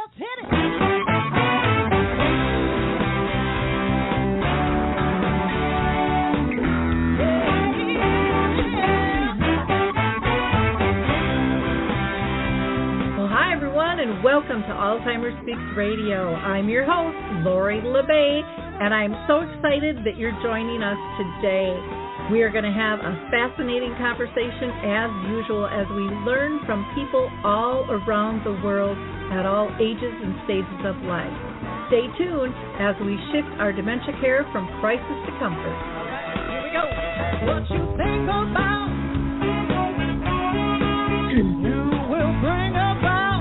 let's hit it. And welcome to Alzheimer Speaks Radio. I'm your host, Lori La Bey, and I'm so excited that you're joining us today. We are going to have a fascinating conversation as usual as we learn from people all around the world at all ages and stages of life. Stay tuned as we shift our dementia care from crisis to comfort. All right, here we go. What you think about, you will bring about.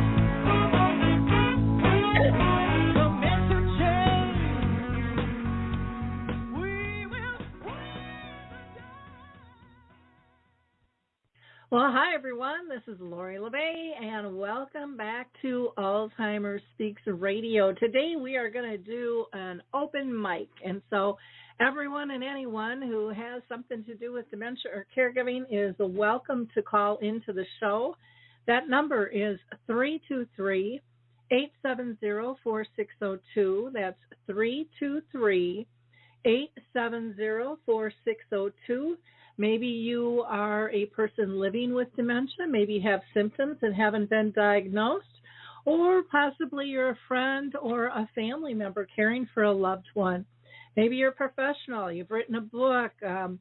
Well, hi, everyone. This is Lori La Bey, and welcome back to Alzheimer Speaks Radio. Today, we are going to do an open mic, and so everyone and anyone who has something to do with dementia or caregiving is welcome to call into the show. That number is 323-870-4602. That's 323-870-4602. Maybe you are a person living with dementia. Maybe you have symptoms and haven't been diagnosed. Or possibly you're a friend or a family member caring for a loved one. Maybe you're a professional. You've written a book, done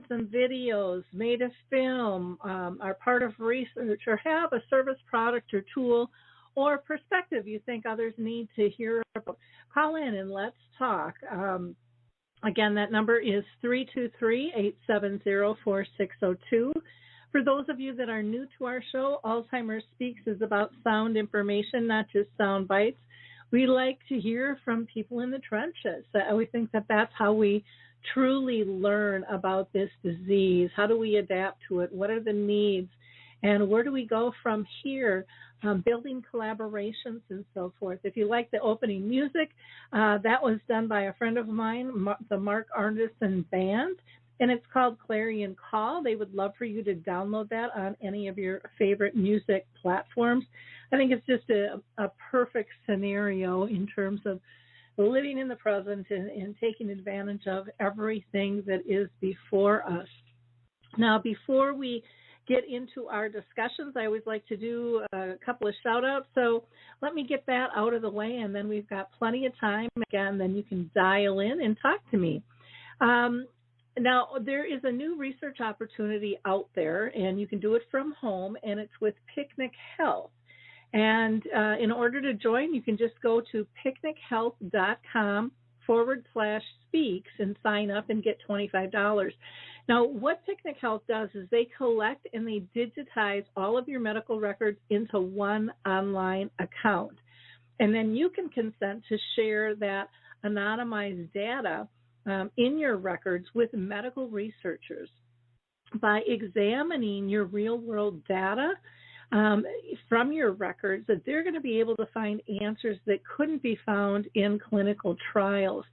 some videos, made a film, are part of research, or have a service, product, or tool, or perspective you think others need to hear about. Call in and let's talk. Again, that number is 323-870-4602. For those of you that are new to our show, Alzheimer's Speaks is about sound information, not just sound bites. We like to hear from people in the trenches. We think that that's how we truly learn about this disease. How do we adapt to it? What are the needs? And where do we go from here? Building collaborations and so forth. If you like the opening music, that was done by a friend of mine, the Mark Arneson Band, and it's called Clarion Call. They would love for you to download that on any of your favorite music platforms. I think it's just a perfect scenario in terms of living in the present and taking advantage of everything that is before us. Now, before we get into our discussions, I always like to do a couple of shout-outs. So let me get that out of the way, and then we've got plenty of time. Again, then you can dial in and talk to me. Now, there is a new research opportunity out there, and you can do it from home, and it's with Picnic Health. And in order to join, you can just go to picnichealth.com/speaks and sign up and get $25. Now, what Picnic Health does is they collect and they digitize all of your medical records into one online account. And then you can consent to share that anonymized data in your records with medical researchers. By examining your real-world data from your records, that they're going to be able to find answers that couldn't be found in clinical trials.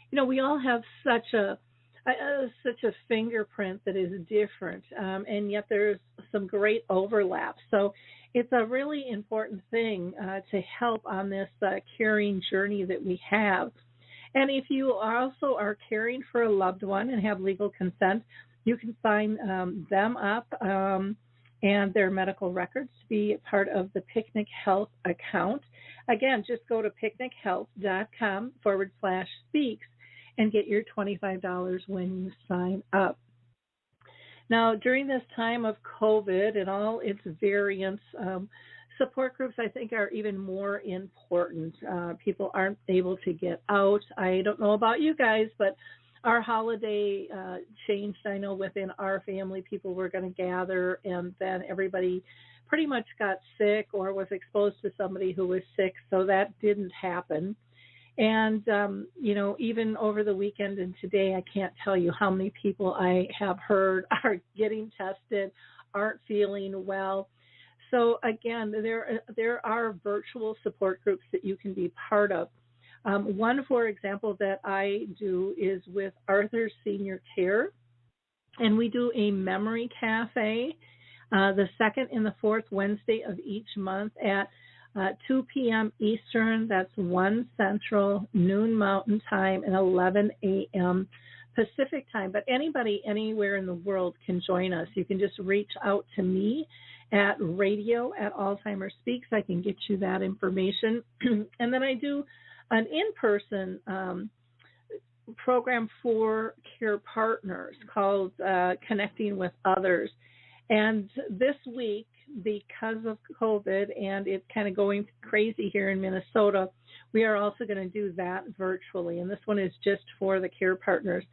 You know, we all have such a fingerprint that is different, and yet there's some great overlap. So it's a really important thing to help on this caring journey that we have. And if you also are caring for a loved one and have legal consent, you can sign them up and their medical records to be part of the Picnic Health account. Again, just go to picnichealth.com/speaks and get your $25 when you sign up. Now, during this time of COVID and all its variants, support groups, I think, are even more important. People aren't able to get out. I don't know about you guys, but our holiday changed. I know within our family, people were going to gather, and then everybody pretty much got sick or was exposed to somebody who was sick, so that didn't happen. And, even over the weekend and today, I can't tell you how many people I have heard are getting tested, aren't feeling well. So, again, there are virtual support groups that you can be part of. One, for example, that I do is with Arthur Senior Care, and we do a memory cafe the second and the fourth Wednesday of each month at 2 p.m. Eastern, that's 1 Central, noon Mountain Time, and 11 a.m. Pacific Time. But anybody anywhere in the world can join us. You can just reach out to me at radio@Alzheimer Speaks. I can get you that information. And then I do an in-person program for care partners called Connecting with Others. And this week, because of COVID and it's kind of going crazy here in Minnesota, we are also going to do that virtually. And this one is just for the care partners.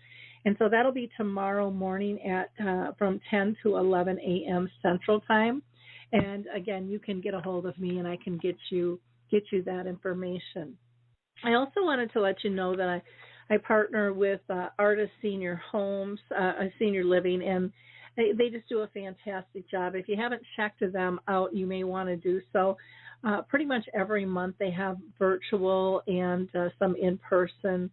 And so that'll be tomorrow morning at from 10 to 11 a.m. Central Time. And again, you can get a hold of me and I can get you that information. I also wanted to let you know that I partner with Artist Senior Homes, Senior Living, and they just do a fantastic job. If you haven't checked them out, you may want to do so. Pretty much every month they have virtual and some in-person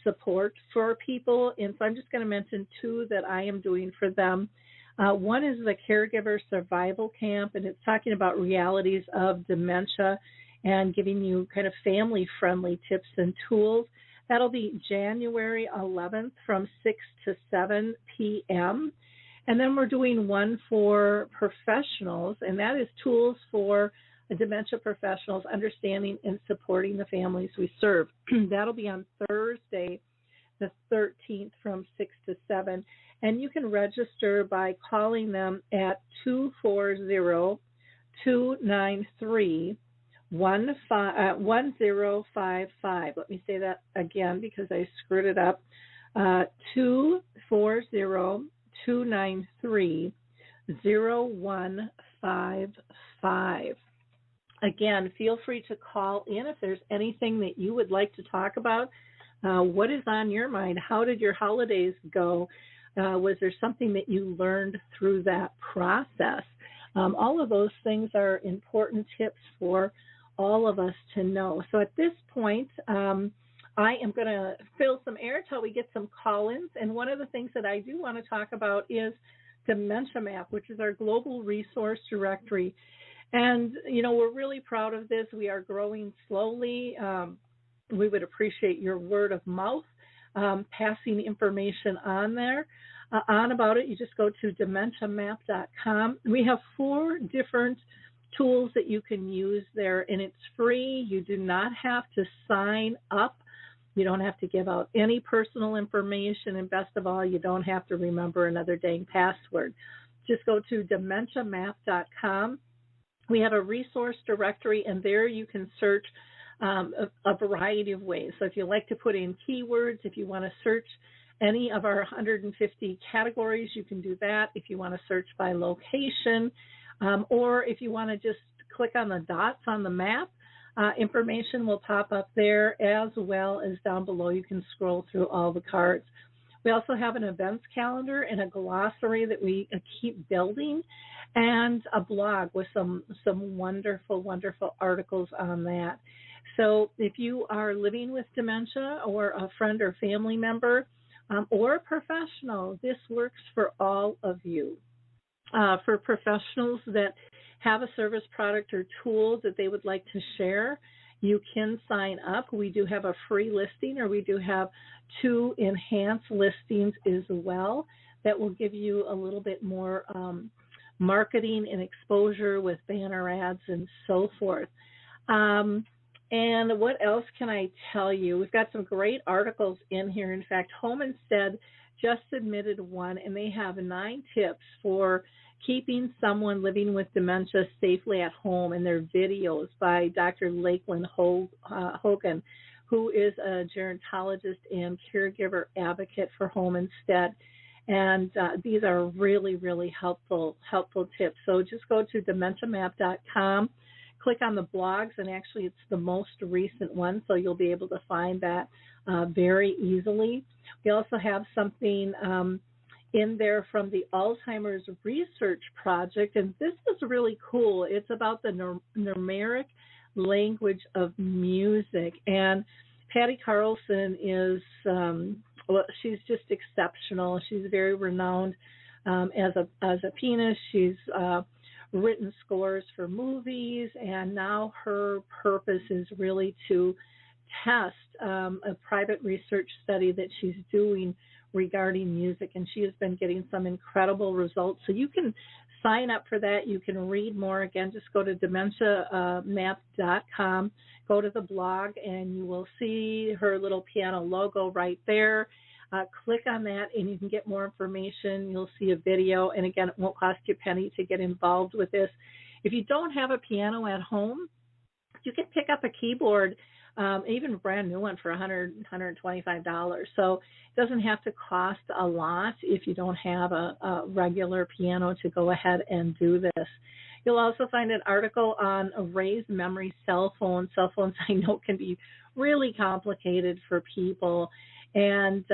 support for people. And so I'm just going to mention two that I am doing for them. One is the Caregiver Survival Camp, and it's talking about realities of dementia and giving you kind of family-friendly tips and tools. That'll be January 11th from 6 to 7 p.m. And then we're doing one for professionals, and that is tools for dementia professionals, understanding and supporting the families we serve. That'll be on Thursday, the 13th from 6 to 7. And you can register by calling them at 240-293-1055. Let me say that again because I screwed it up. 240-293-0155. Again, feel free to call in if there's anything that you would like to talk about. What is on your mind? How did your holidays go? Was there something that you learned through that process? All of those things are important tips for all of us to know. So at this point, I am going to fill some air till we get some call-ins. And one of the things that I do want to talk about is Dementia Map, which is our global resource directory. And, you know, we're really proud of this. We are growing slowly. We would appreciate your word of mouth, passing information on there. On about it, you just go to dementiamap.com. We have 4 different tools that you can use there, and it's free. You do not have to sign up. You don't have to give out any personal information, and best of all, you don't have to remember another dang password. Just go to dementiamap.com. We have a resource directory, and there you can search a variety of ways. So if you like to put in keywords, if you want to search any of our 150 categories, you can do that. If you want to search by location, or if you want to just click on the dots on the map, information will pop up there, as well as down below you can scroll through all the cards. We also have an events calendar and a glossary that we keep building, and a blog with some wonderful, wonderful articles on that. So if you are living with dementia, or a friend or family member, or a professional, this works for all of you. For professionals that have a service, product, or tool that they would like to share, you can sign up. We do have a free listing, or we do have 2 enhanced listings as well that will give you a little bit more marketing and exposure with banner ads and so forth. And what else can I tell you? We've got some great articles in here. In fact, Home Instead just submitted one, and they have 9 tips for keeping someone living with dementia safely at home, and their videos by Dr. Lakeland Hogan, who is a gerontologist and caregiver advocate for Home Instead. And these are really, really helpful tips. So just go to dementiamap.com, click on the blogs, and actually it's the most recent one, so you'll be able to find that very easily. We also have something in there from the Alzheimer's Research Project, and this is really cool. It's about the numeric language of music, and Patty Carlson is, she's just exceptional. She's very renowned as a pianist. She's written scores for movies, and now her purpose is really to test a private research study that she's doing regarding music, and she has been getting some incredible results. So you can sign up for that. You can read more. Again, just go to dementiamap.com, go to the blog, and you will see her little piano logo right there. Click on that, and you can get more information. You'll see a video, and again, it won't cost you a penny to get involved with this. If you don't have a piano at home, you can pick up a keyboard, even a brand new one for $100, $125. So it doesn't have to cost a lot if you don't have a regular piano to go ahead and do this. You'll also find an article on a raised memory cell phone. Cell phones, I know, can be really complicated for people. And,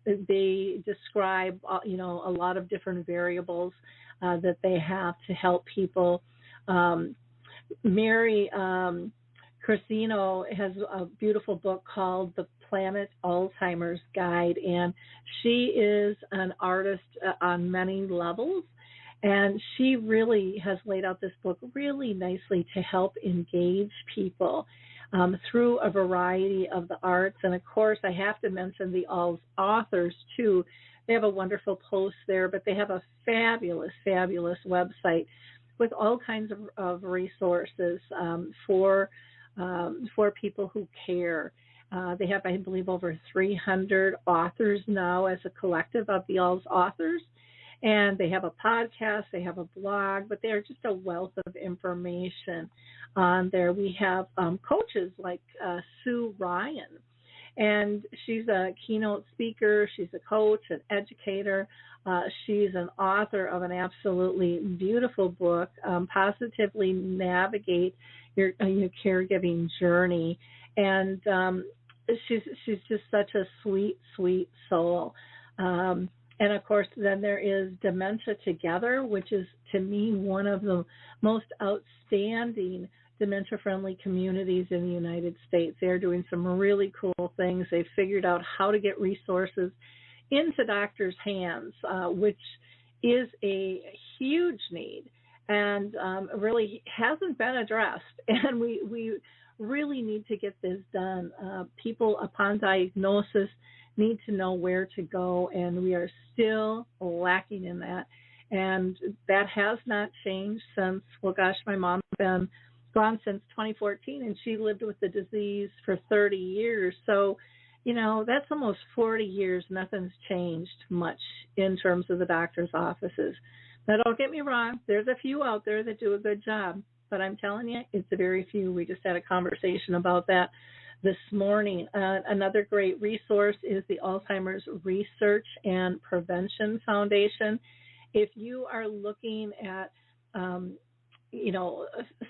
they describe, a lot of different variables that they have to help people. Mary Crisino has a beautiful book called The Planet Alzheimer's Guide, and she is an artist on many levels, and she really has laid out this book really nicely to help engage people through a variety of the arts. And, of course, I have to mention the Alz authors, too. They have a wonderful post there, but they have a fabulous, fabulous website with all kinds of resources for people who care. They have, I believe, over 300 authors now as a collective of the Alz authors. And they have a podcast, they have a blog, but they are just a wealth of information on there. We have coaches like Sue Ryan, and she's a keynote speaker, she's a coach, an educator. She's an author of an absolutely beautiful book, Positively Navigate Your Caregiving Journey. And she's just such a sweet, sweet soul. And, of course, then there is Dementia Together, which is, to me, one of the most outstanding dementia-friendly communities in the United States. They're doing some really cool things. They've figured out how to get resources into doctors' hands, which is a huge need and really hasn't been addressed. And we really need to get this done. People, upon diagnosis, need to know where to go, and we are still lacking in that. And that has not changed since, my mom's been gone since 2014, and she lived with the disease for 30 years. So, that's almost 40 years. Nothing's changed much in terms of the doctor's offices. Now, don't get me wrong. There's a few out there that do a good job, but I'm telling you, it's a very few. We just had a conversation about that this morning. Another great resource is the Alzheimer's Research and Prevention Foundation. If you are looking at,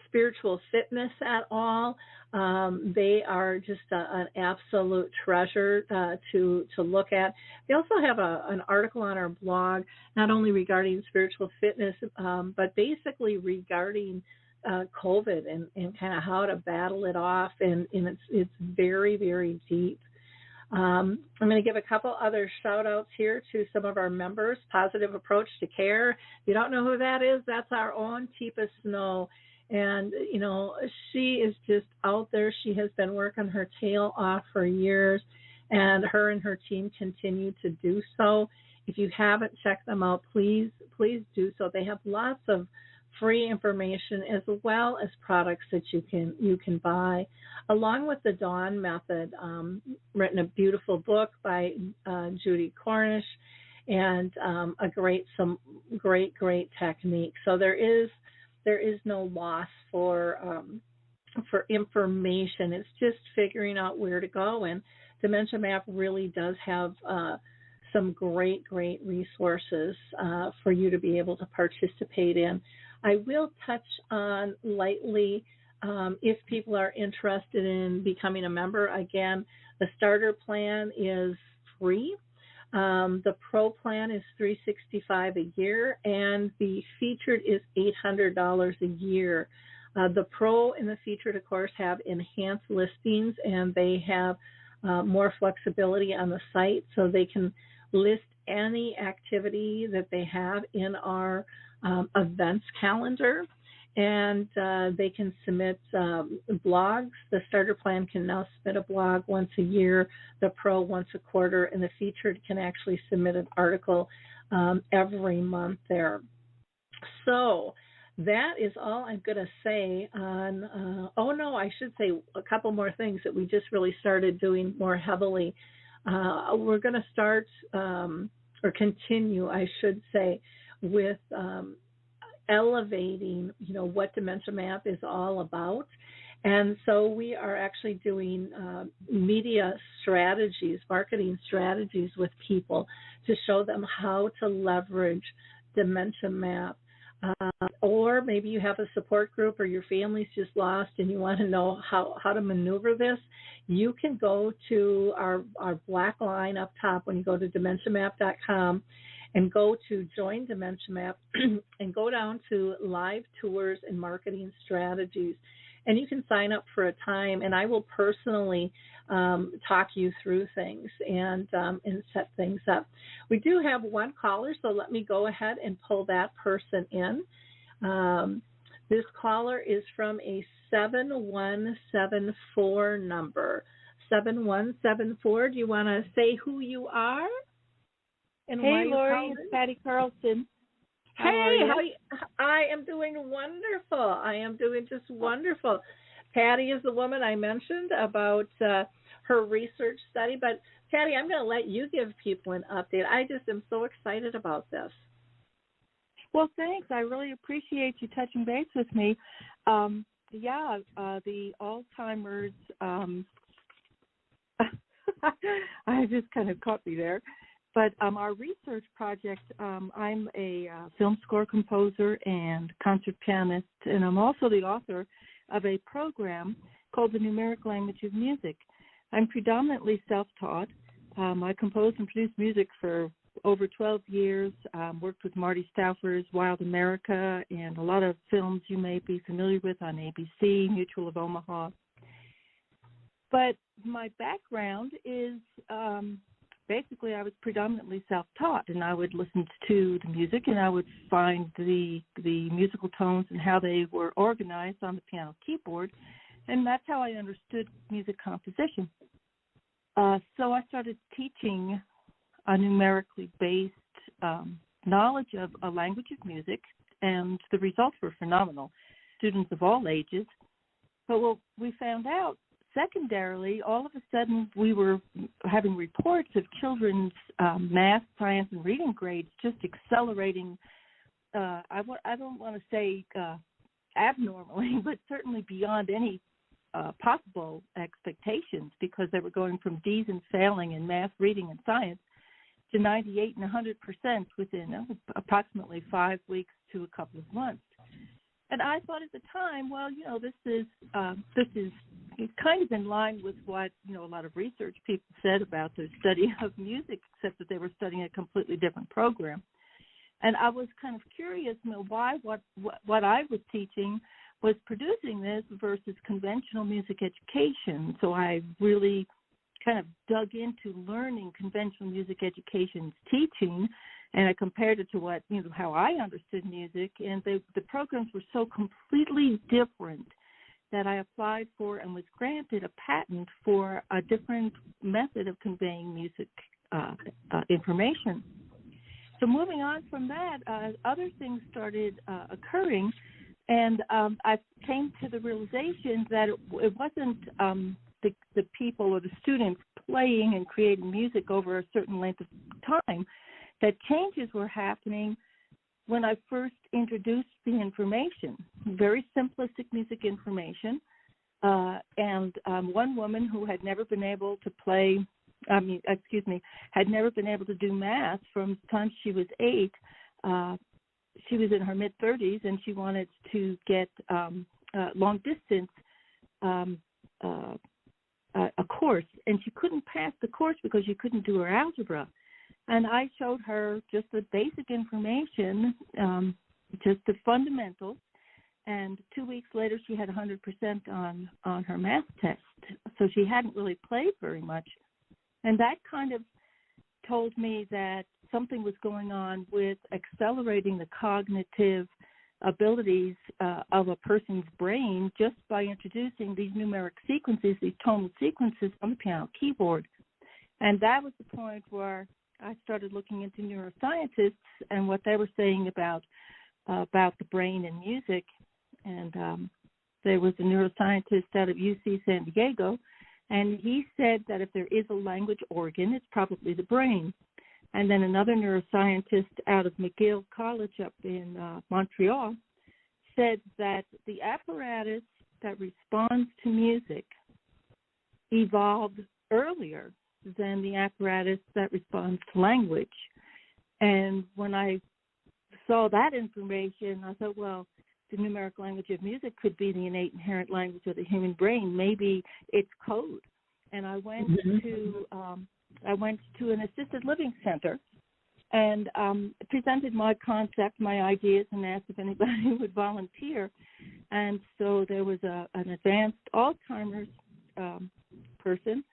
spiritual fitness at all, they are just an absolute treasure to look at. They also have an article on our blog, not only regarding spiritual fitness, but basically regarding COVID and kind of how to battle it off, and it's very, very deep. I'm going to give a couple other shout-outs here to some of our members. Positive Approach to Care. If you don't know who that is, that's our own Teepa Snow. And, she is just out there. She has been working her tail off for years, and her team continue to do so. If you haven't checked them out, please do so. They have lots of free information as well as products that you can buy, along with the Dawn Method, written a beautiful book by Judy Cornish, and some great techniques. So there is no loss for information. It's just figuring out where to go, and Dementia Map really does have some great resources for you to be able to participate in. I will touch on lightly, if people are interested in becoming a member. Again, the starter plan is free. The pro plan is $365 a year, and the featured is $800 a year. The pro and the featured, of course, have enhanced listings, and they have more flexibility on the site, so they can list any activity that they have in our events calendar, and they can submit blogs. The starter plan can now submit a blog once a year, the pro once a quarter, and the featured can actually submit an article every month there. So that is all I'm going to say on, I should say a couple more things that we just really started doing more heavily. We're going to start or continue, I should say, with elevating, what Dementia Map is all about. And so we are actually doing media strategies, marketing strategies with people to show them how to leverage Dementia Map. Or maybe you have a support group or your family's just lost and you want to know how to maneuver this. You can go to our black line up top when you go to dementiamap.com and go to Join Dementia Map and go down to Live Tours and Marketing Strategies. And you can sign up for a time, and I will personally talk you through things and set things up. We do have one caller, so let me go ahead and pull that person in. This caller is from a 7174 number. 7174, do you want to say who you are? And hey, Lori, it's Patty Carlson. Hey, I am doing wonderful. I am doing just wonderful. Patty is the woman I mentioned about her research study. But, Patty, I'm going to let you give people an update. I just am so excited about this. Well, thanks. I really appreciate you touching base with me. The Alzheimer's, I just kind of caught me there. But our research project, I'm a film score composer and concert pianist, and I'm also the author of a program called The Numeric Language of Music. I'm predominantly self-taught. I composed and produced music for over 12 years, worked with Marty Stauffer's Wild America and a lot of films you may be familiar with on ABC, Mutual of Omaha. But my background is basically I was predominantly self-taught, and I would listen to the music and I would find the musical tones and how they were organized on the piano keyboard, and that's how I understood music composition. So I started teaching a numerically based knowledge of a language of music, and the results were phenomenal. Students of all ages. But what we found out, secondarily, all of a sudden we were having reports of children's math, science, and reading grades just accelerating, I don't want to say abnormally, but certainly beyond any possible expectations, because they were going from D's and failing in math, reading, and science to 98 and 100% within approximately 5 weeks to a couple of months. And I thought at the time, well, this is kind of in line with what, a lot of research people said about the study of music, except that they were studying a completely different program. And I was kind of curious, why what I was teaching was producing this versus conventional music education. So I really kind of dug into learning conventional music education's teaching, and I compared it to what, how I understood music, and the programs were so completely different that I applied for and was granted a patent for a different method of conveying music information. So moving on from that, other things started occurring, and I came to the realization that it wasn't the people or the students playing and creating music over a certain length of time, that changes were happening when I first introduced the information, very simplistic music information. And one woman who had never been able to had never been able to do math from the time she was 8. She was in her mid-30s, and she wanted to get long distance a course, and she couldn't pass the course because she couldn't do her algebra. And I showed her just the basic information, just the fundamentals, and 2 weeks later she had 100% on her math test. So she hadn't really played very much. And that kind of told me that something was going on with accelerating the cognitive abilities of a person's brain just by introducing these numeric sequences, these tonal sequences on the piano keyboard. And that was the point where I started looking into neuroscientists and what they were saying about the brain and music. And there was a neuroscientist out of UC San Diego, and he said that if there is a language organ, it's probably the brain. And then another neuroscientist out of McGill College up in Montreal said that the apparatus that responds to music evolved earlier than the apparatus that responds to language. And when I saw that information, I thought, well, the numeric language of music could be the innate inherent language of the human brain. Maybe it's code. And I went to an assisted living center and presented my concept, my ideas, and asked if anybody would volunteer. And so there was an advanced Alzheimer's person,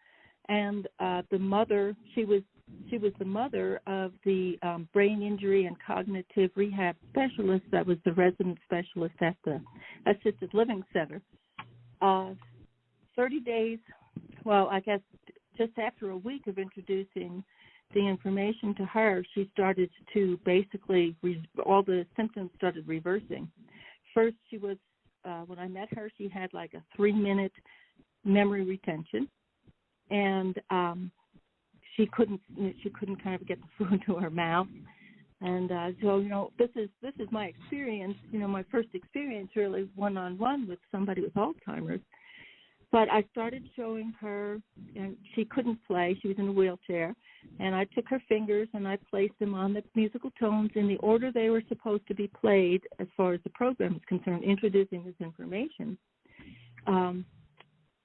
and the mother, she was the mother of the brain injury and cognitive rehab specialist that was the resident specialist at the assisted living center. 30 days, well, I guess just after a week of introducing the information to her, she started to basically, all the symptoms started reversing. First, she was, when I met her, she had like a 3-minute memory retention, and she couldn't kind of get the food to her mouth. And so, this is my experience, my first experience really one-on-one with somebody with Alzheimer's. But I started showing her, and she couldn't play. She was in a wheelchair. And I took her fingers and I placed them on the musical tones in the order they were supposed to be played as far as the program is concerned, introducing this information.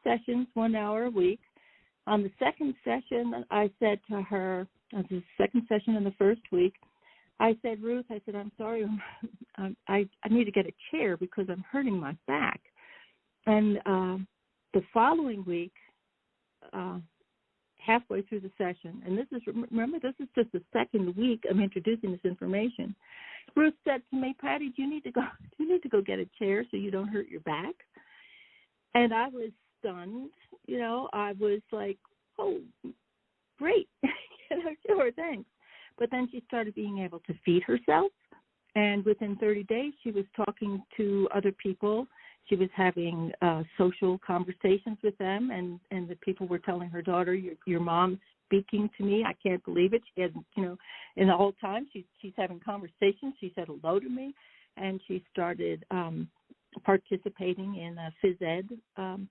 Sessions, 1 hour a week. On the second session, I said to her, the second session in the first week, I said, Ruth, I'm sorry, I need to get a chair because I'm hurting my back. And the following week, halfway through the session, and this is just the second week of introducing this information, Ruth said to me, Patty, do you need to go get a chair so you don't hurt your back? And I was stunned. I was like, oh, great. Sure, thanks. But then she started being able to feed herself, and within 30 days, she was talking to other people. She was having social conversations with them, and the people were telling her daughter, your mom's speaking to me. I can't believe it. She hadn't, in the whole time, she's having conversations. She said hello to me, and she started participating in phys ed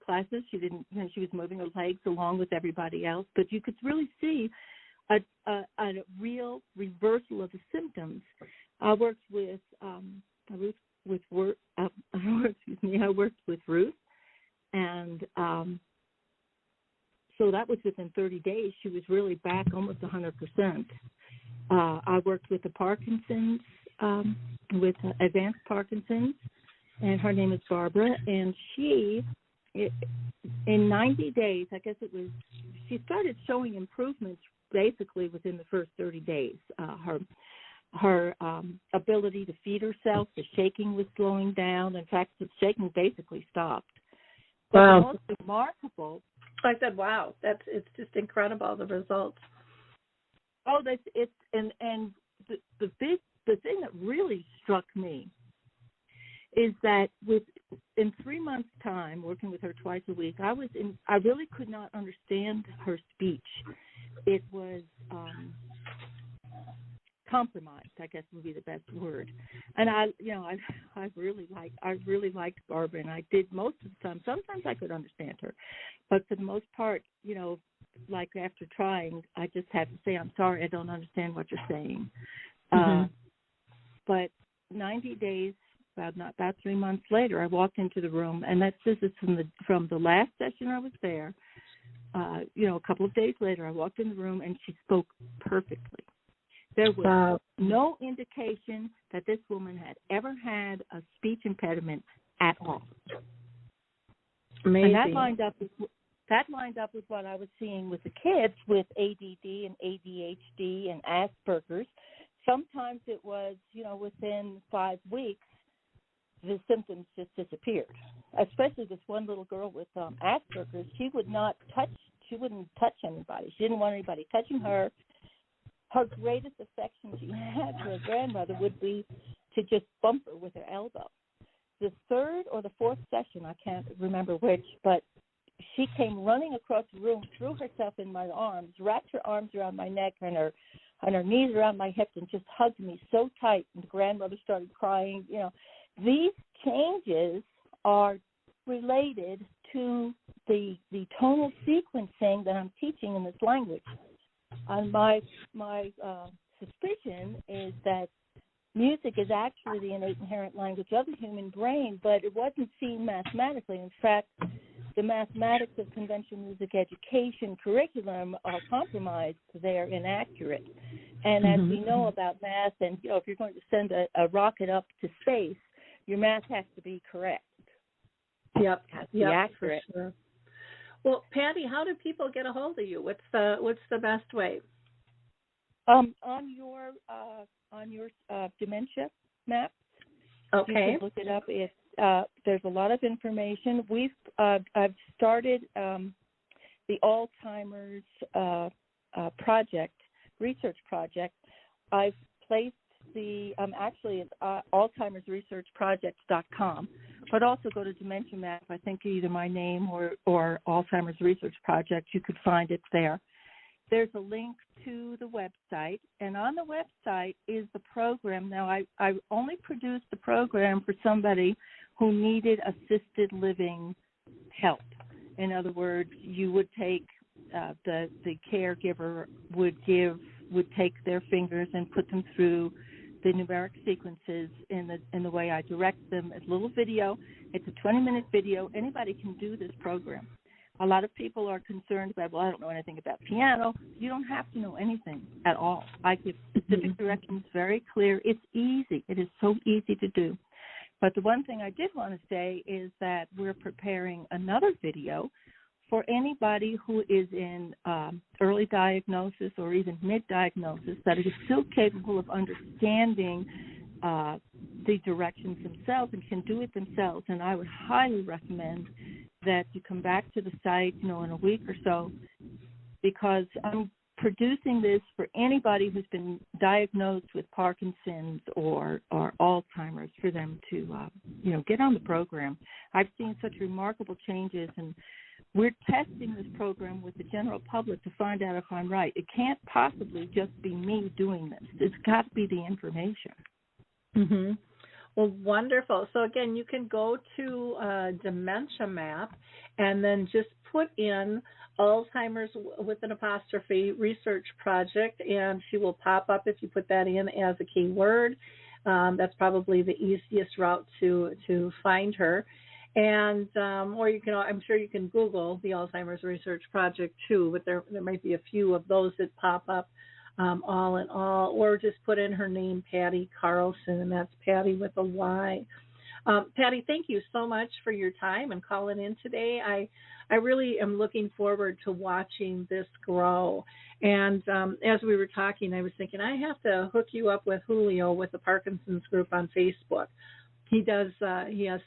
classes. She didn't, she was moving her legs along with everybody else, but you could really see a real reversal of the symptoms. I worked with I worked with Ruth, and so that was within 30 days. She was really back almost 100%. I worked with the Parkinson's, with advanced Parkinson's, and her name is Barbara, and she, in 90 days, I guess it was, she started showing improvements basically within the first 30 days. Her ability to feed herself, the shaking was slowing down. In fact, the shaking basically stopped. But wow. The most remarkable. I said, "Wow, it's just incredible, the results." Oh, the thing that really struck me is that in 3 months' time, working with her twice a week, I really could not understand her speech. It was compromised, I guess would be the best word. And I really liked Barbara, and I did most of the time. Sometimes I could understand her, but for the most part, like after trying, I just had to say, I'm sorry, I don't understand what you're saying. Mm-hmm. But 90 days, about 3 months later, I walked into the room, and this is from the last session I was there. A couple of days later, I walked in the room, and she spoke perfectly. There was no indication that this woman had ever had a speech impediment at all. Amazing. And that lined up that lined up with what I was seeing with the kids with ADD and ADHD and Asperger's. Sometimes it was, within 5 weeks, the symptoms just disappeared. Especially this one little girl with Asperger's, she wouldn't touch anybody. She didn't want anybody touching her. Her greatest affection she had for her grandmother would be to just bump her with her elbow. The third or the fourth session, I can't remember which, but she came running across the room, threw herself in my arms, wrapped her arms around my neck and her knees around my hips, and just hugged me so tight. And the grandmother started crying. These changes are related to the tonal sequencing that I'm teaching in this language. And my suspicion is that music is actually the innate inherent language of the human brain, but it wasn't seen mathematically. In fact, the mathematics of conventional music education curriculum are compromised. They're inaccurate. And as we know about math, and if you're going to send a rocket up to space, your math has to be correct. Yep. It has to be accurate. For sure. Well, Patty, how do people get a hold of you? What's the best way? On your dementia maps, okay, you can look it up. There's a lot of information. I've started the Alzheimer's research project. I've placed actually it's alzheimersresearchproject.com, but also go to Dementia Map. I think either my name or Alzheimer's Research Project, you could find it there. There's a link to the website, and on the website is the program. Now, I only produced the program for somebody who needed assisted living help. In other words, you would take the caregiver would take their fingers and put them through the numeric sequences in the way I direct them. It's a little video. It's a 20-minute video. Anybody can do this program. A lot of people are concerned about, I don't know anything about piano. You don't have to know anything at all. I give specific directions, very clear. It's easy. It is so easy to do. But the one thing I did want to say is that we're preparing another video for anybody who is in early diagnosis or even mid-diagnosis that is still capable of understanding the directions themselves and can do it themselves. And I would highly recommend that you come back to the site, in a week or so, because I'm producing this for anybody who's been diagnosed with Parkinson's or Alzheimer's, for them to, get on the program. I've seen such remarkable changes, and we're testing this program with the general public to find out if I'm right. It can't possibly just be me doing this. It's got to be the information. Mm-hmm. Well, wonderful. So, again, you can go to Dementia Map and then just put in Alzheimer's with an apostrophe research project, and she will pop up if you put that in as a keyword. That's probably the easiest route to find her. And or I'm sure you can Google the Alzheimer's Research Project too, but there might be a few of those that pop up. All in all, or just put in her name, Patty Carlson, and that's Patty with a Y. Patty, thank you so much for your time and calling in today. I really am looking forward to watching this grow. And as we were talking, I was thinking I have to hook you up with Julio with the Parkinson's group on Facebook. He has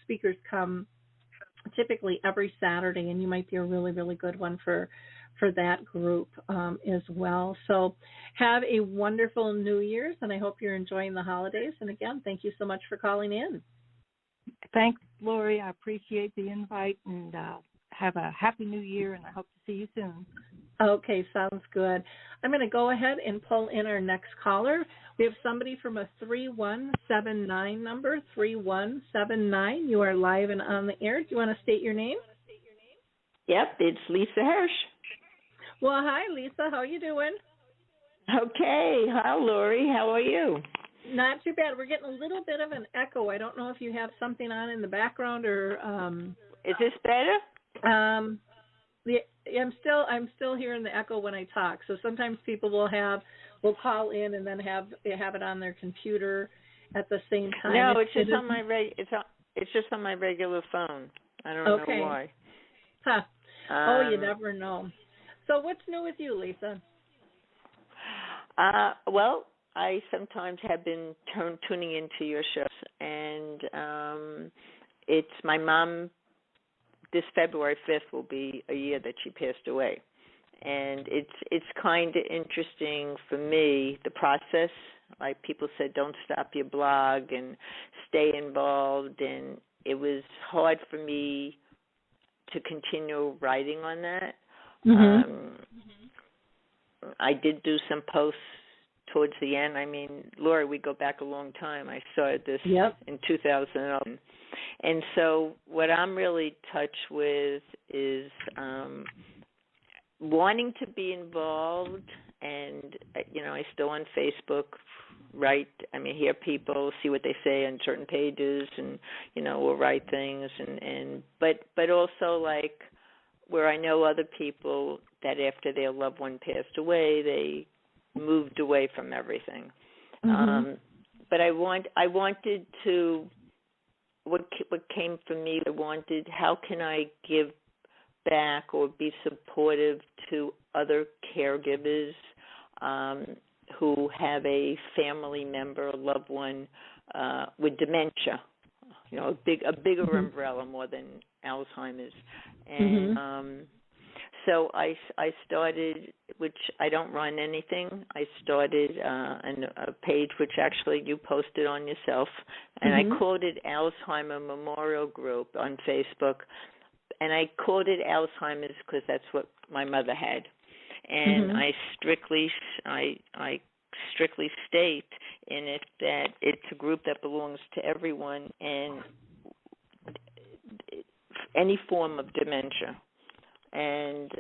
speakers come typically every Saturday, and you might be a really, really good one for that group as well. So have a wonderful New Year's, and I hope you're enjoying the holidays. And again, thank you so much for calling in. Thanks, Lori. I appreciate the invite, and have a happy New Year, and I hope to see you soon. Okay, sounds good. I'm going to go ahead and pull in our next caller. We have somebody from a 3179 number, 3179. You are live and on the air. Do you want to state your name? Yep, it's Lisa Hirsch. Well, hi, Lisa. How are you doing? Okay. Hi, Lori. How are you? Not too bad. We're getting a little bit of an echo. I don't know if you have something on in the background or. Is this better? I'm still hearing the echo when I talk. So sometimes people will call in and then have it on their computer at the same time. No, it's just on my regular phone. I don't know why. Huh. Oh, you never know. So what's new with you, Lisa? Well, I sometimes have been tuning into your shows, and it's my mom. This February 5th will be a year that she passed away, and it's kind of interesting for me, the process. Like people said, don't stop your blog and stay involved, and it was hard for me to continue writing on that. I did do some posts towards the end. I mean, Lori, we go back a long time. I started this in 2011. And so what I'm really touched with is wanting to be involved, and, I still on Facebook write, hear people, see what they say on certain pages, and, we'll write things, but also like where I know other people that after their loved one passed away, they moved away from everything. But I wanted to, what came from me, how can I give back or be supportive to other caregivers who have a family member, a loved one with dementia, a bigger umbrella more than Alzheimer's. And so I started, which I don't run anything. I started a page which actually you posted on yourself, and I called it Alzheimer Memorial Group on Facebook. And I called it Alzheimer's because that's what my mother had. And I strictly state in it that it's a group that belongs to everyone and any form of dementia. And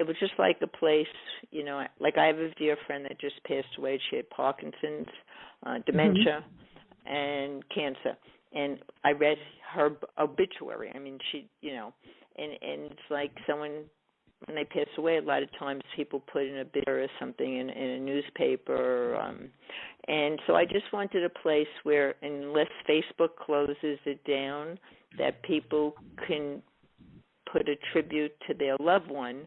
it was just like a place, like I have a dear friend that just passed away. She had Parkinson's, dementia, and cancer. And I read her obituary. She, and it's like someone, when they pass away, a lot of times people put in a obituary or something in a newspaper. And so I just wanted a place where, unless Facebook closes it down, that people can put a tribute to their loved one,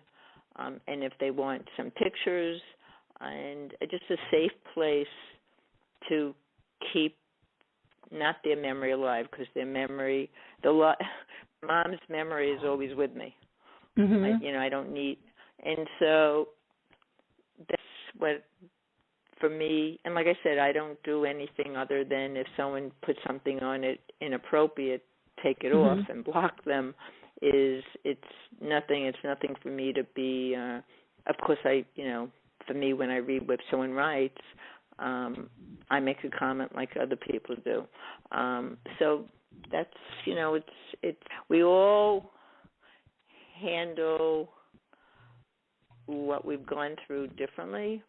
and if they want some pictures, and just a safe place to keep not their memory alive, because their memory, mom's memory is always with me. I don't need, and so that's what, for me, and like I said, I don't do anything other than if someone puts something on it inappropriate, take it off and block them. It's nothing for me to be, of course for me, when I read what someone writes, I make a comment like other people do. So that's, it's we all handle what we've gone through differently,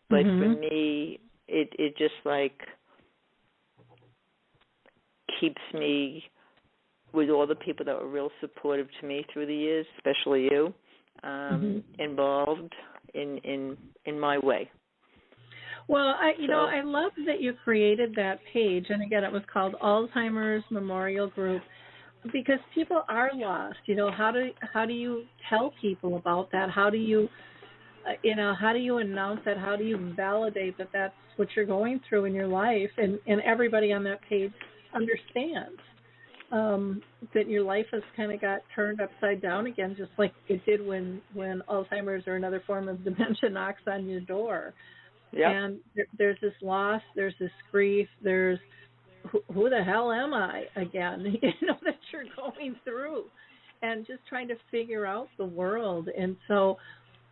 but for me, it just like keeps me with all the people that were real supportive to me through the years, especially you, involved in my way. Well, I love that you created that page, and again, it was called Alzheimer's Memorial Group, because people are lost. How do you tell people about that? How do you, how do you announce that? How do you validate that that's what you're going through in your life, and everybody on that page understands that your life has kind of got turned upside down again, just like it did when Alzheimer's or another form of dementia knocks on your door. Yep. And there's this loss, there's this grief, there's who the hell am I again, that you're going through, and just trying to figure out the world. And so,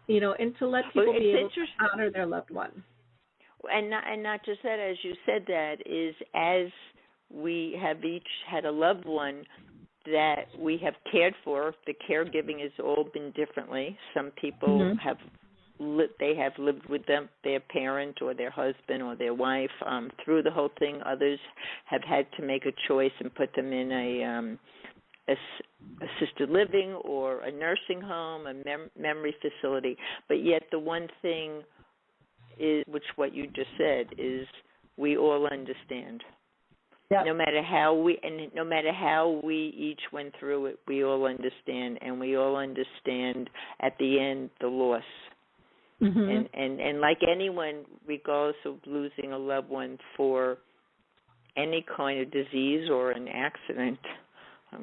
and to let people be able to honor their loved one. And not just that, as you said, that is, as we have each had a loved one that we have cared for, the caregiving has all been differently. Some people have lived with their parent or their husband or their wife through the whole thing. Others have had to make a choice and put them in a assisted living or a nursing home, a memory facility. But yet the one thing is, which what you just said, is we all understand. Yep. No matter how we each went through it, we all understand, and we all understand at the end the loss. Mm-hmm. And like anyone, regardless of losing a loved one for any kind of disease or an accident,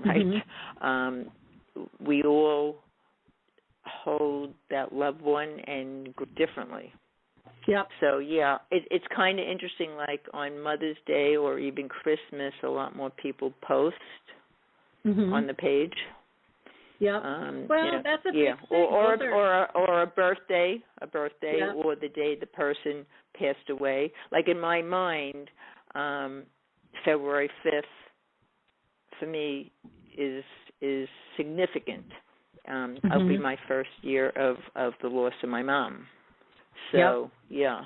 right? Mm-hmm. We all hold that loved one and differently. Yep. So yeah, it's kind of interesting. Like on Mother's Day or even Christmas, a lot more people post on the page. Yeah. Well, that's a big thing. Or a birthday, Yep. or the day the person passed away. Like in my mind, February 5th for me is significant. It'll be my first year of the loss of my mom. So yeah.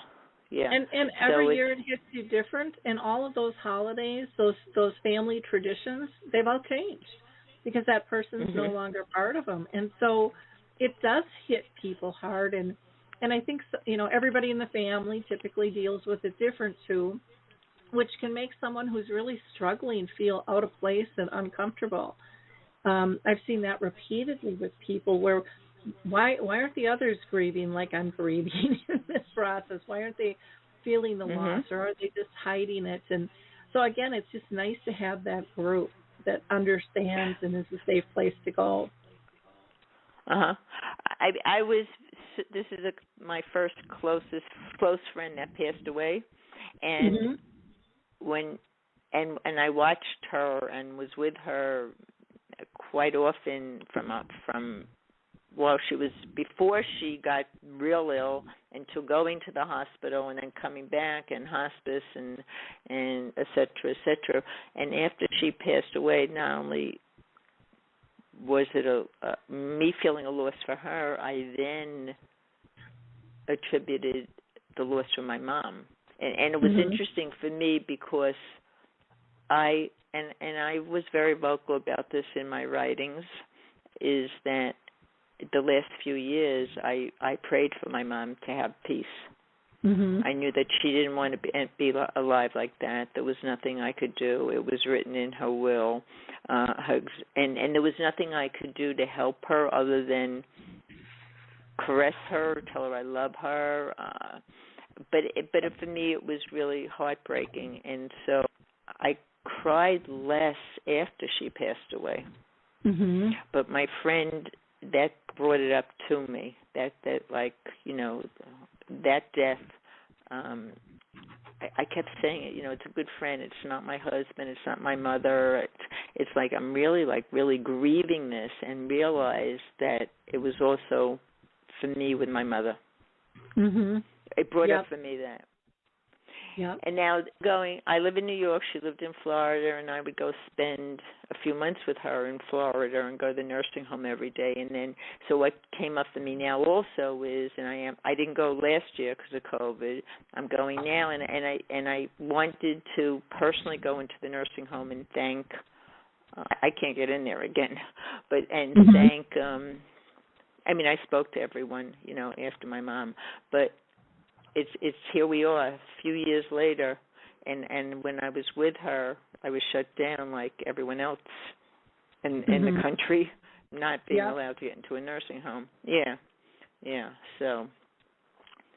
And every year it hits you different, and all of those holidays, those family traditions, they've all changed because that person's no longer part of them, and so it does hit people hard. And I think everybody in the family typically deals with it different too, which can make someone who's really struggling feel out of place and uncomfortable. I've seen that repeatedly with people where why aren't the others grieving like I'm grieving in this process? Why aren't they feeling the loss, or are they just hiding it? And so again, it's just nice to have that group that understands and is a safe place to go. I was. This is my first close friend that passed away, and when I watched her and was with her quite often from before she got real ill until going to the hospital and then coming back and hospice and et cetera, et cetera. And after she passed away, not only was it me feeling a loss for her, I then attributed the loss to my mom. And it was interesting for me because I was very vocal about this in my writings, is that the last few years I prayed for my mom to have peace. I knew that she didn't want to be alive like that. There was nothing I could do. It was written in her will. And there was nothing I could do to help her other than caress her, tell her I love her. But for me, it was really heartbreaking. And so I cried less after she passed away. But my friend, that brought it up to me, that death, I kept saying it, it's a good friend, it's not my husband, it's not my mother, it's like I'm really grieving this, and realized that it was also for me with my mother. It brought up for me that. And now I live in New York, she lived in Florida, and I would go spend a few months with her in Florida and go to the nursing home every day. And then, so what came up for me now also is, and I didn't go last year because of COVID. I'm going now, and I wanted to personally go into the nursing home and thank. I can't get in there again, but thank. I spoke to everyone, after my mom, but. It's here we are a few years later, and when I was with her, I was shut down like everyone else in the country, not being allowed to get into a nursing home. So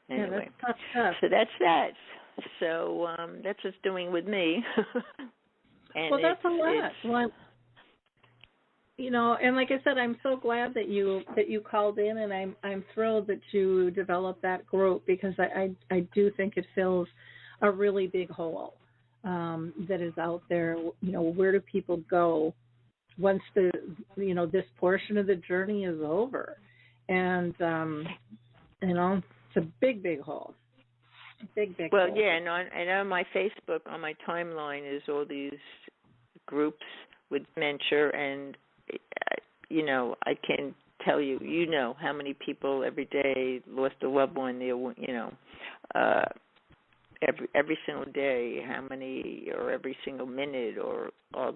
anyway, so that's that. So that's what's doing with me. And that's a lot. And like I said, I'm so glad that you called in, and I'm thrilled that you developed that group, because I do think it fills a really big hole that is out there. Where do people go once this portion of the journey is over? And it's a big hole. Big well, hole. yeah, and on my Facebook, on my timeline, is all these groups with dementia, and I can tell you, how many people every day lost a loved one. Every single day, how many, or every single minute, or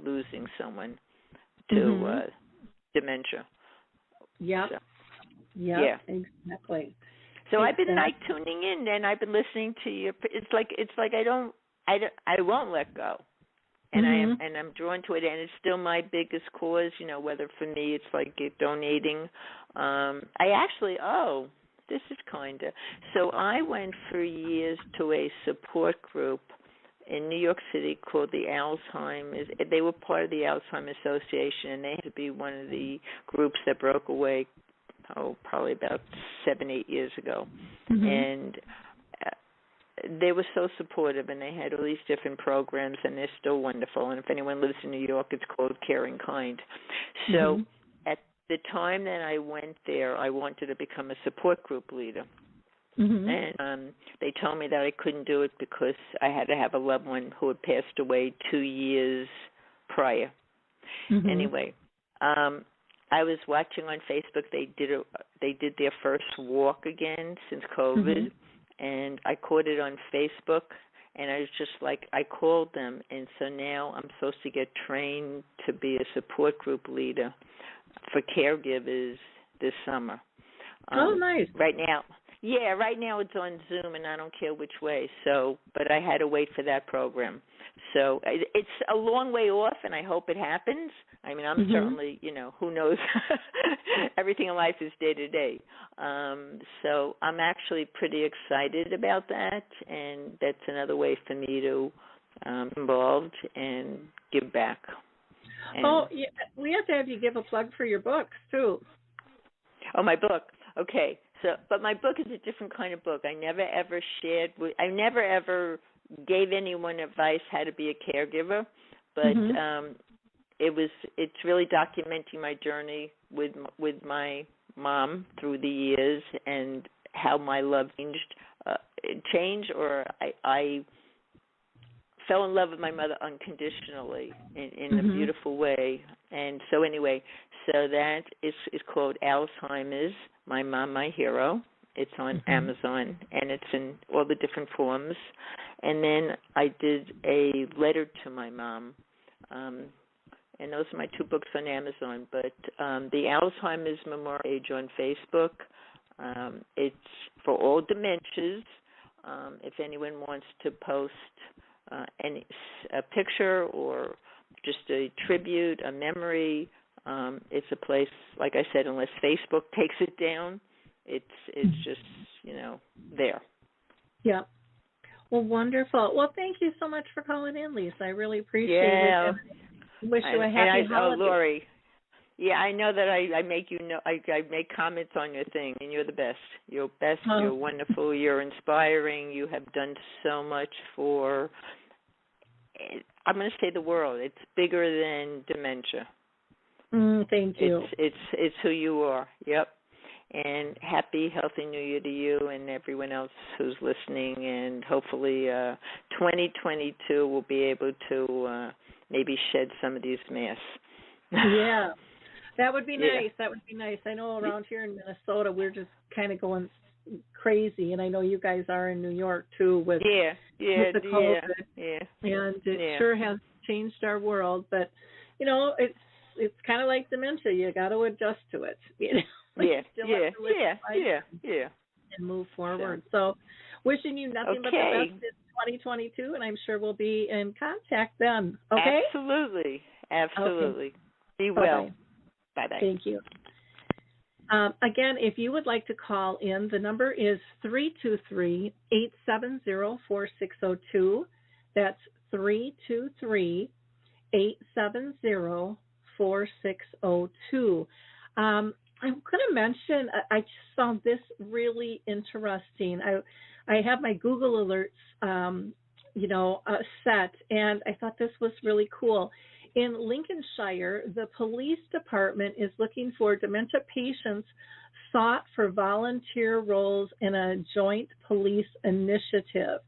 losing someone to dementia. Exactly. So I've been tuning in, and I've been listening to you. It's like I won't let go. and I'm drawn to it, and it's still my biggest cause. Whether for me it's like donating. This is kinda. So I went for years to a support group in New York City called the Alzheimer's. They were part of the Alzheimer Association, and they had to be one of the groups that broke away, probably about 7-8 years ago. And they were so supportive, and they had all these different programs, and they're still wonderful. And if anyone lives in New York, it's called Caring Kind. So at the time that I went there, I wanted to become a support group leader. And they told me that I couldn't do it because I had to have a loved one who had passed away 2 years prior. Anyway, I was watching on Facebook. They did their first walk again since COVID, and I caught it on Facebook. And I was just like, I called them, and so now I'm supposed to get trained to be a support group leader for caregivers this summer. Nice. Right now it's on Zoom, and I don't care which way. So, but I had to wait for that program. So it's a long way off, and I hope it happens. I mean, I'm certainly, who knows? Everything in life is day to day. So I'm actually pretty excited about that, and that's another way for me to involved and give back. And, yeah, we have to have you give a plug for your books too. Oh, my book. Okay. So, but my book is a different kind of book. I never ever gave anyone advice how to be a caregiver, but it's really documenting my journey with my mom through the years and how my love changed, or I fell in love with my mother unconditionally in a beautiful way. And so anyway, so that is called Alzheimer's, My Mom, My Hero. It's on Amazon, and it's in all the different forms. And then I did a letter to my mom, and those are my 2 books on Amazon. But the Alzheimer's Memorial page on Facebook, it's for all dementias. If anyone wants to post a picture or just a tribute, a memory, it's a place, like I said, unless Facebook takes it down, it's just, there. Yeah. Well, wonderful. Well, thank you so much for calling in, Lisa. I really appreciate it. And wish you a happy holiday. Lori. Yeah, I know that I make I make comments on your thing, and you're the best. You're best. You're wonderful. You're inspiring. You have done so much for, I'm going to say, the world. It's bigger than dementia. Thank you. It's who you are. Yep. And happy, healthy New Year to you and everyone else who's listening. And hopefully 2022 will be able to maybe shed some of these masks. Yeah, that would be nice. That would be nice. I know around here in Minnesota, we're just kind of going crazy. And I know you guys are in New York, too, with the COVID. And it sure has changed our world. But, it's kind of like dementia. You got to adjust to it. And move forward. So wishing you nothing but the best in 2022, and I'm sure we'll be in contact then. Okay? Absolutely. Okay. Be well. Bye-bye. Thank you. Again, if you would like to call in, the number is 323-870-4602. That's 323-870-4602. I'm going to mention, I just found this really interesting. I have my Google alerts, set, and I thought this was really cool. In Lincolnshire, the police department is looking for dementia patients sought for volunteer roles in a joint police initiative.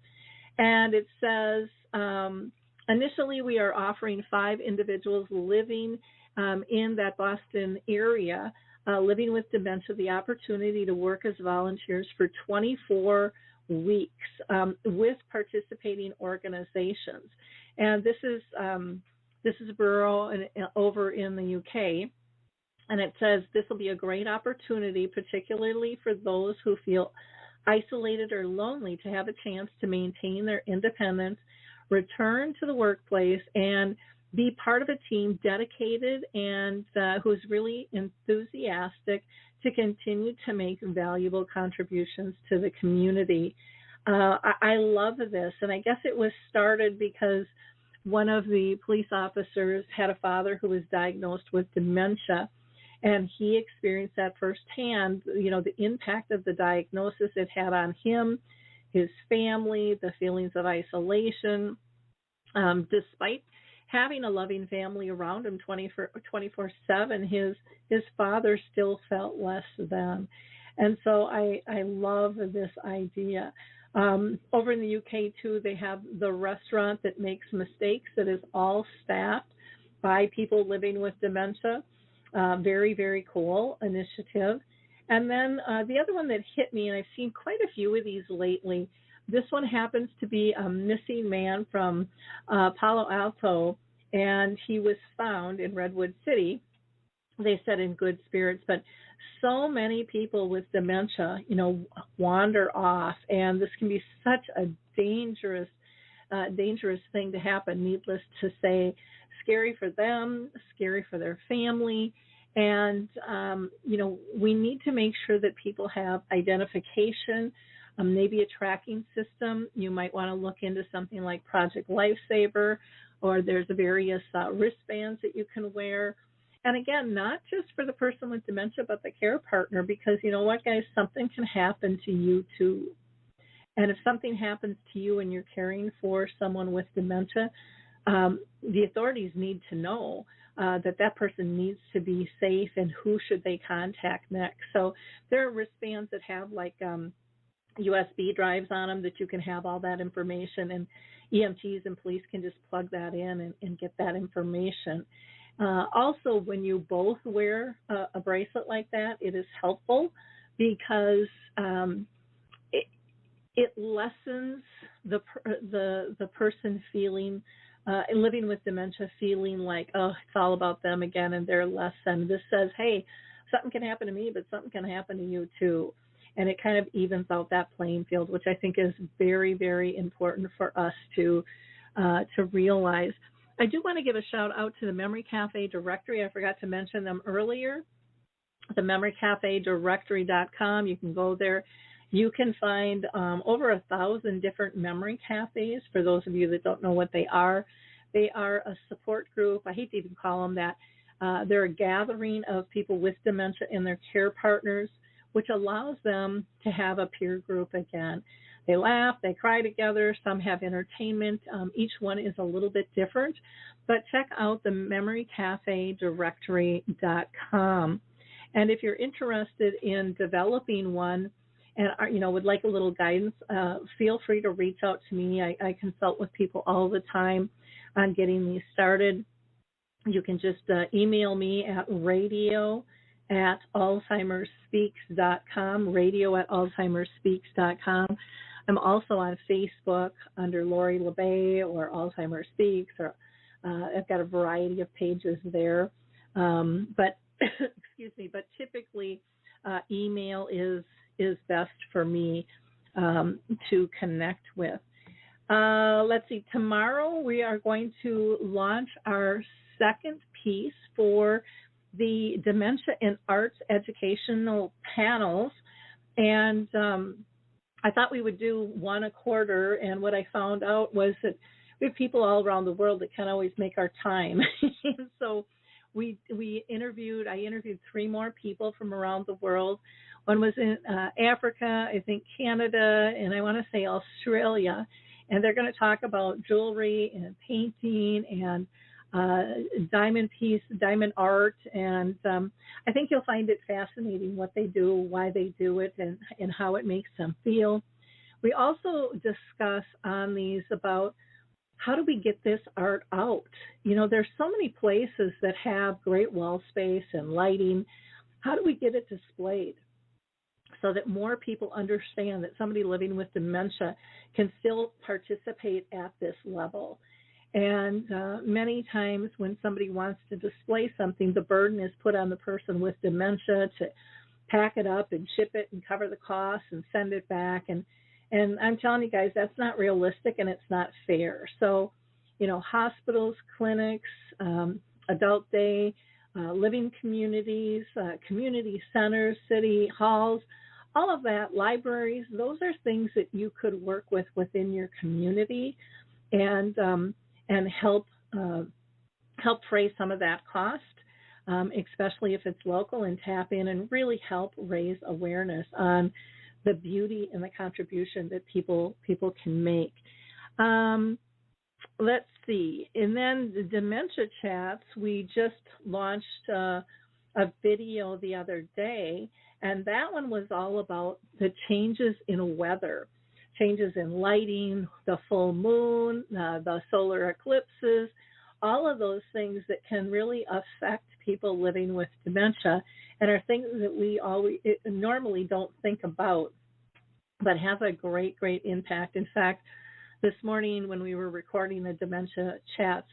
And it says, initially we are offering 5 individuals living in that Boston area, living with dementia, the opportunity to work as volunteers for 24 weeks with participating organizations. And this is a bureau over in the UK, and it says this will be a great opportunity, particularly for those who feel isolated or lonely, to have a chance to maintain their independence, return to the workplace and be part of a team dedicated and who's really enthusiastic to continue to make valuable contributions to the community. I love this, and I guess it was started because one of the police officers had a father who was diagnosed with dementia, and he experienced that firsthand, the impact of the diagnosis it had on him, his family, the feelings of isolation, despite having a loving family around him 24/7, his father still felt less than. And so I love this idea. Over in the UK, too, they have the restaurant that makes mistakes that is all staffed by people living with dementia. Very, very cool initiative. And then the other one that hit me, and I've seen quite a few of these lately, this one happens to be a missing man from Palo Alto, and he was found in Redwood City, they said in good spirits, but so many people with dementia, wander off, and this can be such a dangerous thing to happen, needless to say. Scary for them, scary for their family, and, we need to make sure that people have identification, maybe a tracking system. You might want to look into something like Project Lifesaver, or there's various wristbands that you can wear. And again, not just for the person with dementia, but the care partner, because you know what, guys, something can happen to you too. And if something happens to you and you're caring for someone with dementia, the authorities need to know that person needs to be safe, and who should they contact next. So there are wristbands that have like USB drives on them that you can have all that information, and EMTs and police can just plug that in and get that information. Also, when you both wear a bracelet like that, it is helpful because it lessens the person feeling, living with dementia, feeling like, oh, it's all about them again and they're less than. This says, hey, something can happen to me, but something can happen to you too. And it kind of evens out that playing field, which I think is very, very important for us to realize. I do want to give a shout out to the Memory Cafe directory. I forgot to mention them earlier. The memorycafedirectory.com. You can go there. You can find over 1,000 different memory cafes. For those of you that don't know what they are a support group. I hate to even call them that. They're a gathering of people with dementia and their care partners, which allows them to have a peer group again. They laugh, they cry together, some have entertainment. Each one is a little bit different, but check out the memorycafedirectory.com. And if you're interested in developing one and would like a little guidance, feel free to reach out to me. I consult with people all the time on getting these started. You can just email me at radio@alzheimersspeaks.com, radio@alzheimersspeaks.com. I'm also on Facebook under Lori La Bey or Alzheimer Speaks, or I've got a variety of pages there. But excuse me, but typically email is best for me to connect with. Let's see, tomorrow we are going to launch our second piece for the Dementia and Arts educational panels, and I thought we would do one a quarter, and what I found out was that we have people all around the world that can't always make our time. So I interviewed 3 more people from around the world. One was in Africa, I think Canada, and I want to say Australia, and they're going to talk about jewelry and painting and diamond art, and I think you'll find it fascinating what they do, why they do it, and how it makes them feel. We also discuss on these about how do we get this art out? There's so many places that have great wall space and lighting. How do we get it displayed so that more people understand that somebody living with dementia can still participate at this level? And many times when somebody wants to display something, the burden is put on the person with dementia to pack it up and ship it and cover the costs and send it back. And And I'm telling you guys, that's not realistic and it's not fair. So, hospitals, clinics, adult day, living communities, community centers, city halls, all of that, libraries, those are things that you could work with within your community and help fray some of that cost, especially if it's local, and tap in and really help raise awareness on the beauty and the contribution that people can make. Let's see. And then the dementia chats, we just launched a video the other day, and that one was all about the changes in weather, changes in lighting, the full moon, the solar eclipses, all of those things that can really affect people living with dementia and are things that we normally don't think about, but have a great, great impact. In fact, this morning when we were recording the dementia chats,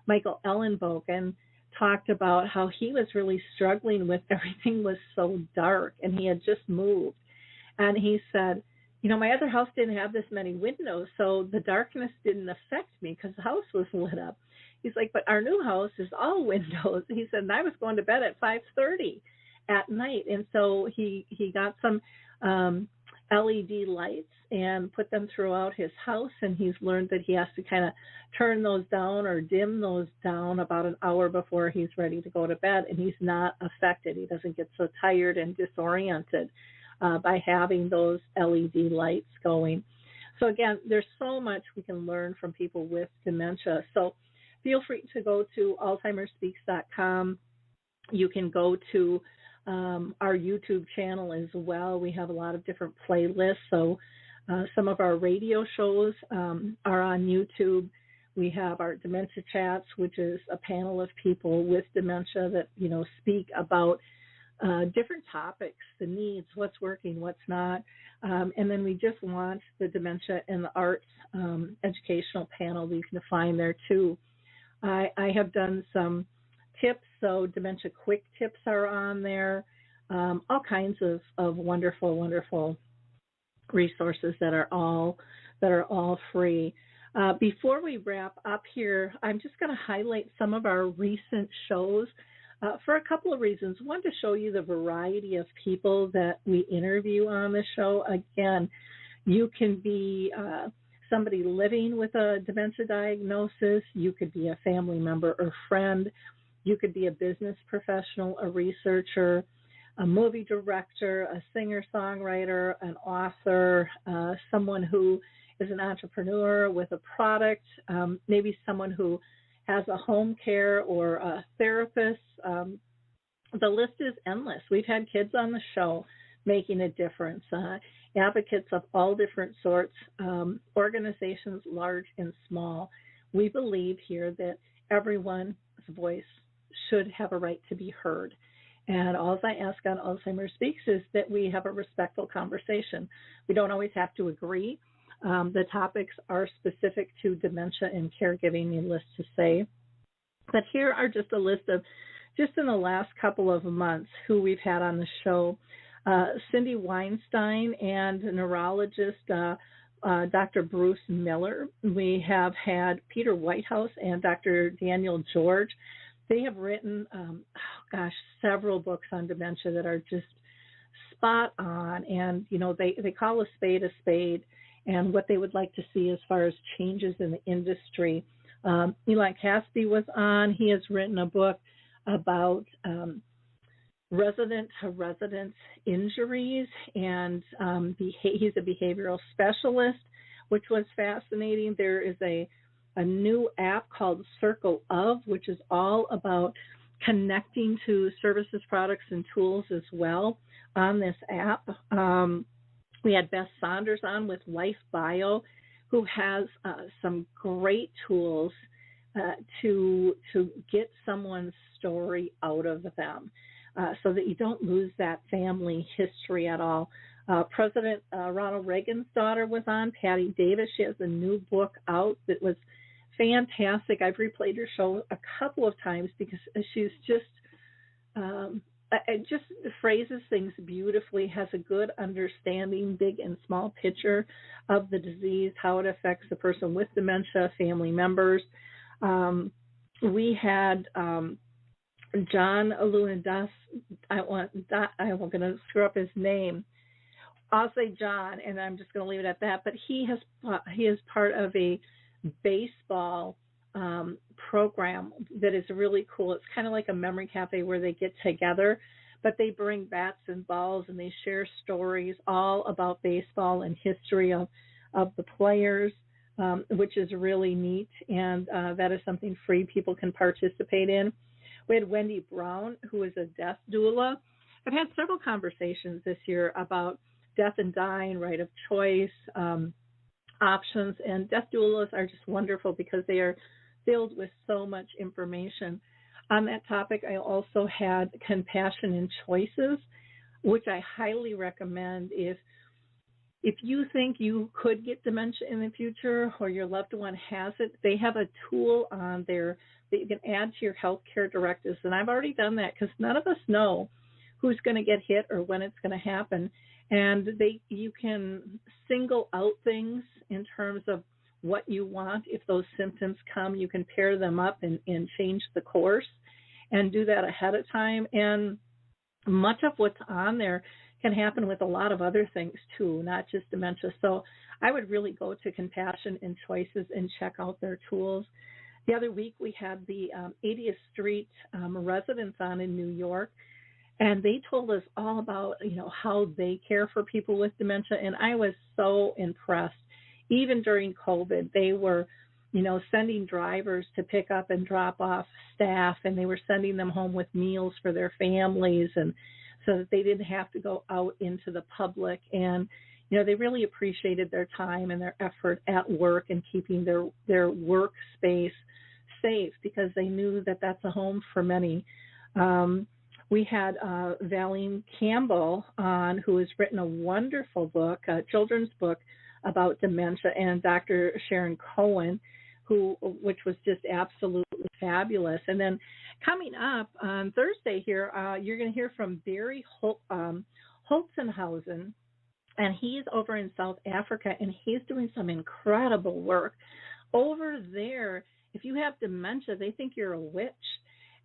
Michael Ellenbogen talked about how he was really struggling with everything was so dark, and he had just moved. And he said, my other house didn't have this many windows, so the darkness didn't affect me because the house was lit up. He's like, but our new house is all windows. He said, and I was going to bed at 5:30 at night. And so he got some LED lights and put them throughout his house, and he's learned that he has to kind of turn those down or dim those down about an hour before he's ready to go to bed, and he's not affected. He doesn't get so tired and disoriented by having those LED lights going. So again, there's so much we can learn from people with dementia. So feel free to go to alzheimerspeaks.com. You can go to our YouTube channel as well. We have a lot of different playlists. So some of our radio shows are on YouTube. We have our dementia chats, which is a panel of people with dementia that, speak about different topics, the needs, what's working, what's not. And then we just launched the Dementia and the Arts educational panel that you can find there too. I have done some tips, so dementia quick tips are on there, all kinds of wonderful, wonderful resources that are all free. Before we wrap up here, I'm just going to highlight some of our recent shows for a couple of reasons. One, to show you the variety of people that we interview on the show. Again, you can be somebody living with a dementia diagnosis. You could be a family member or friend. You could be a business professional, a researcher, a movie director, a singer-songwriter, an author, someone who is an entrepreneur with a product, maybe someone who has a home care or a therapist. The list is endless. We've had kids on the show making a difference, advocates of all different sorts, organizations large and small. We believe here that everyone's voice should have a right to be heard. And all I ask on Alzheimer Speaks is that we have a respectful conversation. We don't always have to agree. The topics are specific to dementia and caregiving, needless to say. But here are just a list of, just in the last couple of months, who we've had on the show. Cindy Weinstein and neurologist Dr. Bruce Miller. We have had Peter Whitehouse and Dr. Daniel George. They have written, several books on dementia that are just spot on. And, they call a spade and what they would like to see as far as changes in the industry. Eli Caspi was on. He has written a book about resident-to-resident injuries, and he's a behavioral specialist, which was fascinating. There is a new app called Circle of, which is all about connecting to services, products, and tools as well on this app. We had Beth Saunders on with Life Bio, who has some great tools to get someone's story out of them so that you don't lose that family history at all. President Ronald Reagan's daughter was on, Patty Davis. She has a new book out that was fantastic. I've replayed her show a couple of times because she's just it just phrases things beautifully, has a good understanding, big and small picture of the disease, how it affects the person with dementia, family members. We had John Alunadas. I'm going to screw up his name. I'll say John, and I'm just going to leave it at that. But he is part of a baseball program that is really cool. It's kind of like a memory cafe where they get together, but they bring bats and balls and they share stories all about baseball and history of the players, which is really neat. And that is something free people can participate in. We had Wendy Brown, who is a death doula. I've had several conversations this year about death and dying, right of choice, options, and death doulas are just wonderful because they are filled with so much information. On that topic, I also had Compassion and Choices, which I highly recommend if you think you could get dementia in the future or your loved one has it. They have a tool on there that you can add to your healthcare directives, and I've already done that because none of us know who's going to get hit or when it's going to happen. And you can single out things in terms of what you want. If those symptoms come, you can pair them up and change the course and do that ahead of time. And much of what's on there can happen with a lot of other things too, not just dementia. So I would really go to Compassion and Choices and check out their tools. The other week we had the 80th Street residents on in New York, and they told us all about, how they care for people with dementia, and I was so impressed. Even during COVID, they were, sending drivers to pick up and drop off staff, and they were sending them home with meals for their families, and so that they didn't have to go out into the public. And, they really appreciated their time and their effort at work and keeping their workspace safe because they knew that that's a home for many. We had Valine Campbell on, who has written a wonderful book, a children's book about dementia, and Dr. Sharon Cohen, which was just absolutely fabulous. And then coming up on Thursday here, you're going to hear from Barry Holzenhausen, and he's over in South Africa, and he's doing some incredible work. Over there, if you have dementia, they think you're a witch.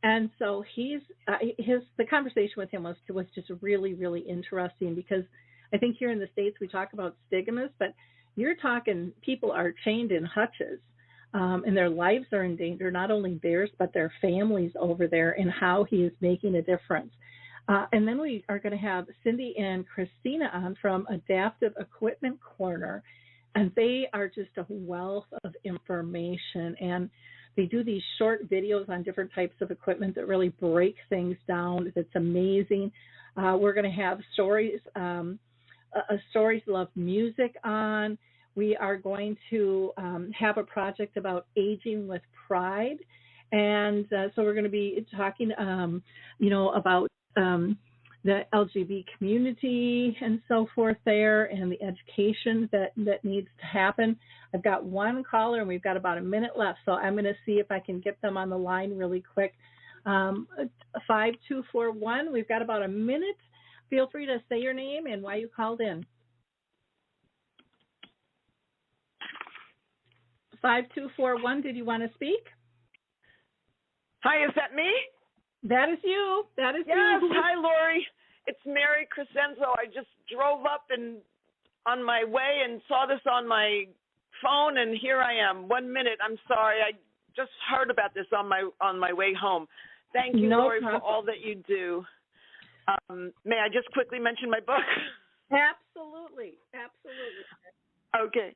And so the conversation with him was just really, really interesting because I think here in the States we talk about stigmas, but you're talking people are chained in hutches and their lives are in danger, not only theirs but their families over there, and how he is making a difference. And then we are going to have Cindy and Christina on from Adaptive Equipment Corner, and they are just a wealth of information, and they do these short videos on different types of equipment that really break things down. It's amazing. We're going to have Stories Love Music on. We are going to have a project about aging with pride. And so we're going to be talking, about the LGBT community and so forth there, and the education that needs to happen. I've got one caller, and we've got about a minute left, so I'm going to see if I can get them on the line really quick. 5241, we've got about a minute. Feel free to say your name and why you called in. 5241, did you want to speak? Hi, is that me? That is you. That is yes, you. Hi, Lori. It's Mary Crescenzo. I just drove up and on my way and saw this on my phone, and here I am. 1 minute. I'm sorry. I just heard about this on my way home. Thank you, Lori, for all that you do. May I just quickly mention my book? Absolutely. Okay.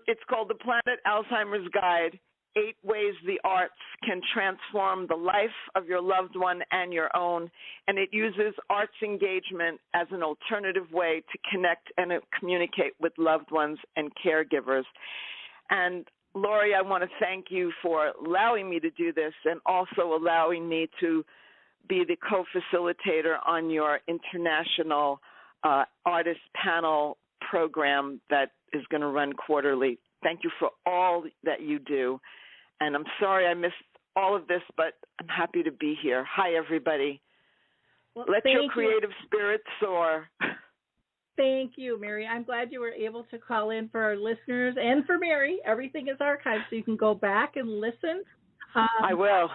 It's called The Planet Alzheimer's Guide, 8 Ways the Arts Can Transform the Life of Your Loved One and Your Own. And it uses arts engagement as an alternative way to connect and communicate with loved ones and caregivers. And Lori, I want to thank you for allowing me to do this and also allowing me to be the co-facilitator on your international artist panel program that is going to run quarterly. Thank you for all that you do. And I'm sorry I missed all of this, but I'm happy to be here. Hi, everybody. Well, let your creative spirit soar. Thank you, Mary. I'm glad you were able to call in for our listeners and for Mary. Everything is archived, so you can go back and listen. I will.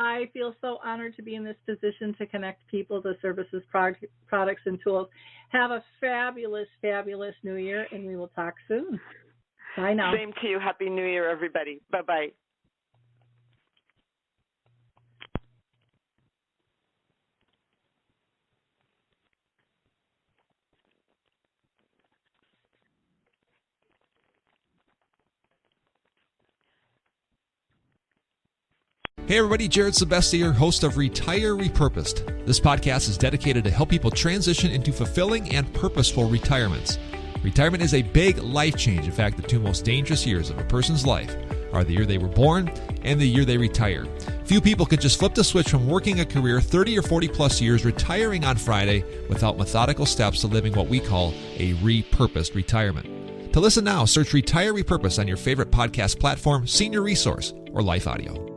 I feel so honored to be in this position to connect people to services, products, and tools. Have a fabulous, fabulous New Year, and we will talk soon. Bye now. Same to you. Happy New Year, everybody. Bye-bye. Hey everybody, Jared Sebestier, host of Retire Repurposed. This podcast is dedicated to help people transition into fulfilling and purposeful retirements. Retirement is a big life change. In fact, the two most dangerous years of a person's life are the year they were born and the year they retire. Few people can just flip the switch from working a career 30 or 40 plus years, retiring on Friday without methodical steps to living what we call a repurposed retirement. To listen now, search Retire Repurposed on your favorite podcast platform, Senior Resource, or Life Audio.